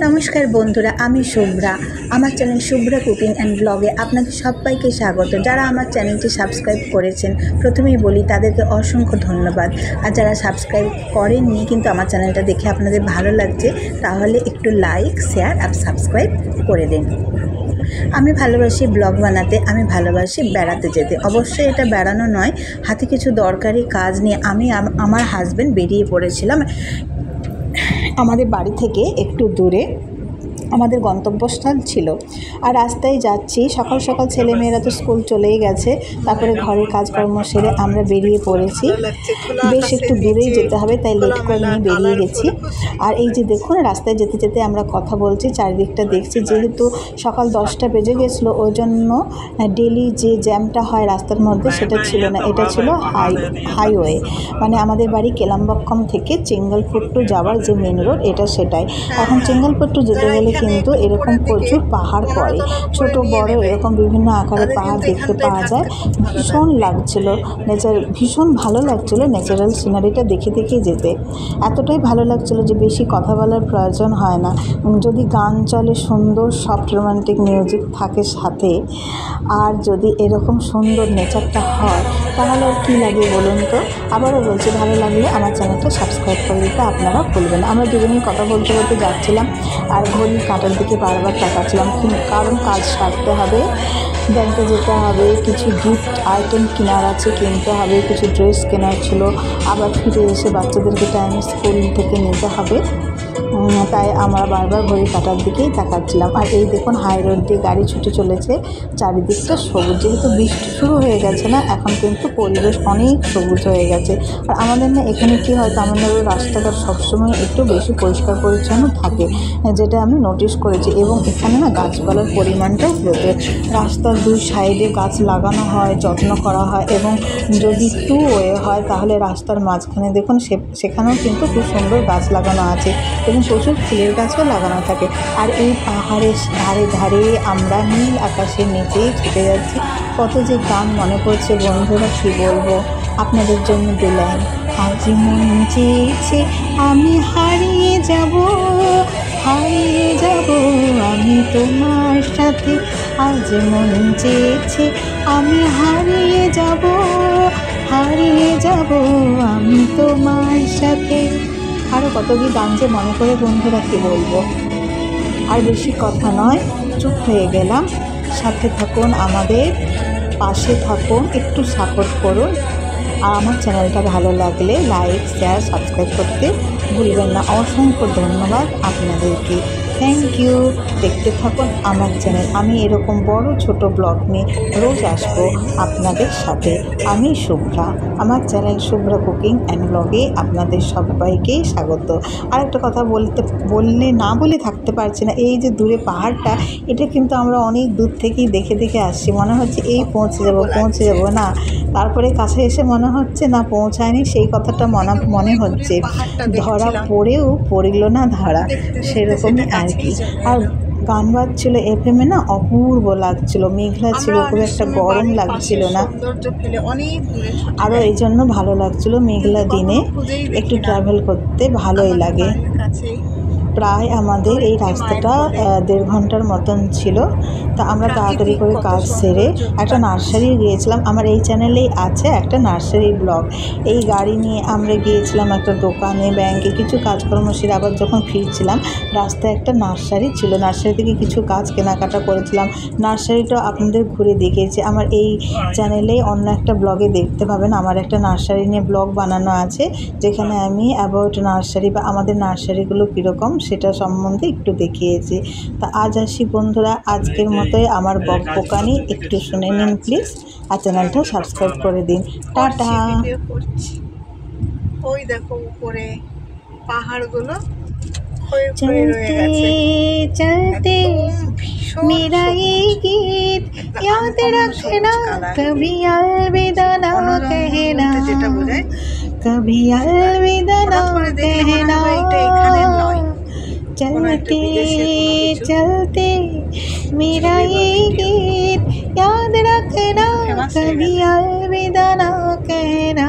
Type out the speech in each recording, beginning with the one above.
নমস্কার বন্ধুরা, আমি শুভ্রা। আমার চ্যানেল শুভ্রা কুকিং অ্যান্ড ব্লগে আপনাদের সবাইকে স্বাগত। যারা আমার চ্যানেলটি সাবস্ক্রাইব করেছেন, প্রথমেই বলি তাদেরকে অসংখ্য ধন্যবাদ। আর যারা সাবস্ক্রাইব করেননি কিন্তু আমার চ্যানেলটা দেখে আপনাদের ভালো লাগছে, তাহলে একটু লাইক, শেয়ার আর সাবস্ক্রাইব করে দিন। আমি ভালোবাসি ব্লগ বানাতে, আমি ভালোবাসি বেড়াতে যেতে। অবশ্যই এটা বেড়ানো নয়, হাতে কিছু দরকারি কাজ নিয়ে আমি আমার হাজব্যান্ড বেরিয়ে পড়েছিলাম আমাদের বাড়ি থেকে একটু দূরে। আমাদের গন্তব্যস্থল ছিল, আর রাস্তায় যাচ্ছি। সকাল সকাল ছেলেমেয়েরা তো স্কুল চলেই গেছে, তারপরে ঘরের কাজকর্ম সেরে আমরা বেরিয়ে পড়েছি। বেশ একটু দূরেই যেতে হবে, তাই লেট করে নিয়ে বেরিয়ে গেছি। আর এই যে দেখুন, রাস্তায় যেতে যেতে আমরা কথা বলছি, চারিদিকটা দেখছি। যেহেতু সকাল 10টা বেজে গেছিলো, ওই জন্য ডেলি যে জ্যামটা হয় রাস্তার মধ্যে সেটা ছিল না, এটা ছিল হাইওয়ে। মানে আমাদের বাড়ি কেলাম্বাক্কম থেকে চেঙ্গলপট্টু যাওয়ার যে মেন রোড, এটা সেটাই। এখন চেঙ্গলপট্টু যেতে গেলে কিন্তু এরকম প্রচুর পাহাড় পড়ে, ছোট বড় এরকম বিভিন্ন আকারের পাহাড় দেখতে পাওয়া যায়। ভীষণ লাগছিল, ভীষণ ভালো লাগছিল ন্যাচারাল সিনারিটা দেখে দেখে যেতে। এতটাই ভালো লাগছিল যে বেশি কথা বলার প্রয়োজন হয় না। যদি গান চলে, সুন্দর সফট রোমান্টিক মিউজিক থাকে সাথে, আর যদি এরকম সুন্দর নেচারটা হয়, তাহলে আর কী লাগে বলুন তো। আবারও বলছি, ভালো লাগলে আমার চ্যানেলটা সাবস্ক্রাইব করে দিতে আপনারা ভুলবেন। আমরা দুজনেই কথা বলতে বলতে যাচ্ছিলাম, আর ঘড়ির কাঁটার দিকে বারবার তাকাচ্ছিলাম, কারণ কাজ সারতে হবে, ব্যাংকে যেতে হবে, কিছু গিফট আইটেম কেনার আছে, কিনতে হবে, কিছু ড্রেস কেনার ছিল, আবার ফিরে এসে বাচ্চাদেরকে টাইমে স্কুল থেকে নিতে হবে। তাই আমরা বারবার ঘড়ির কাঁটার দিকেই তাকাচ্ছিলাম। আর এই দেখুন, হাই রোড দিয়ে গাড়ি ছুটে চলেছে, চারিদিকটা সবুজ। যেহেতু বৃষ্টি শুরু হয়ে গেছে না, এখন কিন্তু পরিবেশ অনেক সবুজ হয়ে গেছে। আর আমাদের না এখানে কী হয়, তামিলনাড়ুর রাস্তাঘাট সবসময় একটু বেশি পরিষ্কার পরিচ্ছন্ন থাকে, যেটা আমি নোটিশ করেছি। এবং এখানে না গাছপালার পরিমাণটাও প্রচুর। রাস্তার দুই সাইডে গাছ লাগানো হয়, যত্ন করা হয়। এবং যদি টু ওয়ে হয়, তাহলে রাস্তার মাঝখানে দেখুন সেখানেও কিন্তু খুব সুন্দর গাছ লাগানো আছে, এবং প্রচুর ফুলের গাছও লাগানো থাকে। আর এই পাহাড়ের ধারে ধারে আমরা নীল আকাশের নিচেই ছুটে যাচ্ছি। কত যে গান মনে পড়ছে বন্ধুরা, কী বলবো আপনাদের জন্য দিলাম। আজ মন চেয়েছে আমি হারিয়ে যাব, হারিয়ে যাব আমি তোমার সাথে। আজ মন চেয়েছে আমি হারিয়ে যাব, হারিয়ে যাব আমি তোমার সাথে। আরও কত কি গান যে মনে করে বন্ধুরা, কী বলবো। আর বেশি কথা নয়, চুপ হয়ে গেলাম। সাথে থাকুন, আমাদের পাশে থাকুন, একটু সাপোর্ট করুন। আর আমার চ্যানেলটা ভালো লাগলে লাইক, শেয়ার, সাবস্ক্রাইব করতে ভুলবেন না। অসংখ্য ধন্যবাদ আপনাদেরকে, থ্যাংক ইউ। দেখতে থাকুন আমার চ্যানেল। আমি এরকম বড় ছোট ব্লগ নিয়ে রোজ আসবো আপনাদের সাথে। আমি শুভ্রা, আমার চ্যানেল শুভ্রা কুকিং অ্যান্ড ব্লগে আপনাদের সবাইকেই স্বাগত। আর একটা কথা বললে না বলে থাকতে পারছি না। এই যে দূরে পাহাড়টা, এটা কিন্তু আমরা অনেক দূর থেকেই দেখে দেখে আসছি। মনে হচ্ছে এই পৌঁছে যাব না, তারপরে কাছে এসে মনে হচ্ছে না পৌঁছায়নি, সেই কথাটা মনে হচ্ছে। ধরা পড়েও পড়িল না ধরা, সেরকমই আর কি। আর গান বাজছিল এফএমে না, অপূর্ব লাগছিল, মেঘলা ছিল, খুব একটা গরম লাগছিল না। আরও এই জন্য ভালো লাগছিল, মেঘলা দিনে একটু ট্রাভেল করতে ভালোই লাগে। প্রায় আমাদের এই রাস্তাটা 1.5 ঘন্টার মতন ছিল। তা আমরা তাড়াতাড়ি করে কাজ সেরে একটা নার্সারি গিয়েছিলাম। আমার এই চ্যানেলেই আছে একটা নার্সারি ব্লগ। এই গাড়ি নিয়ে আমরা গিয়েছিলাম একটা দোকানে, ব্যাংকে, কিছু কাজকর্ম সেরে আবার যখন ফিরছিলাম, রাস্তায় একটা নার্সারি ছিল। নার্সারি থেকে কিছু গাছ কেনাকাটা করেছিলাম। নার্সারিটা আপনাদের ঘুরে দেখিয়েছি। আমার এই চ্যানেলেই অন্য একটা ব্লগে দেখতে পাবেন, আমার একটা নার্সারি নিয়ে ব্লগ বানানো আছে, যেখানে আমি অ্যাবাউট নার্সারি বা আমাদের নার্সারিগুলো কীরকম সেটা সম্বন্ধে একটু দেখিয়েছি। তা আজ আসি বন্ধুরা, আজকের মতোই আমার বকবকানি একটু শুনে নিন প্লিজ, আর চ্যানেলটা সাবস্ক্রাইব করে দিন। টাটা। ওই দেখো উপরে পাহাড়গুলো चलते चलते मेरा ये गीत याद रखना, कभी अलविदा ना कहना, कभी अलविदा ना कहना। चलते चलते मेरा ये गीत याद रखना, कभी अलविदा ना कहना,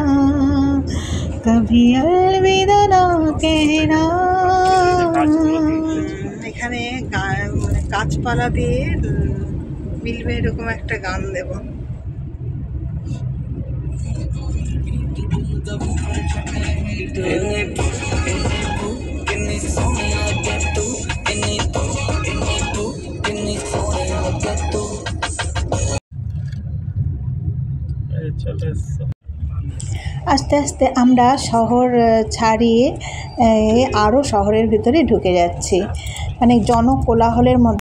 कभी अलविदा ना कहना। গাছপালা দিয়ে মিলবে এরকম একটা গান দেব। আস্তে আস্তে আমরা শহর ছাড়িয়ে আরও শহরের ভিতরে ঢুকে যাচ্ছি, মানে জনকোলাহলের মধ্যে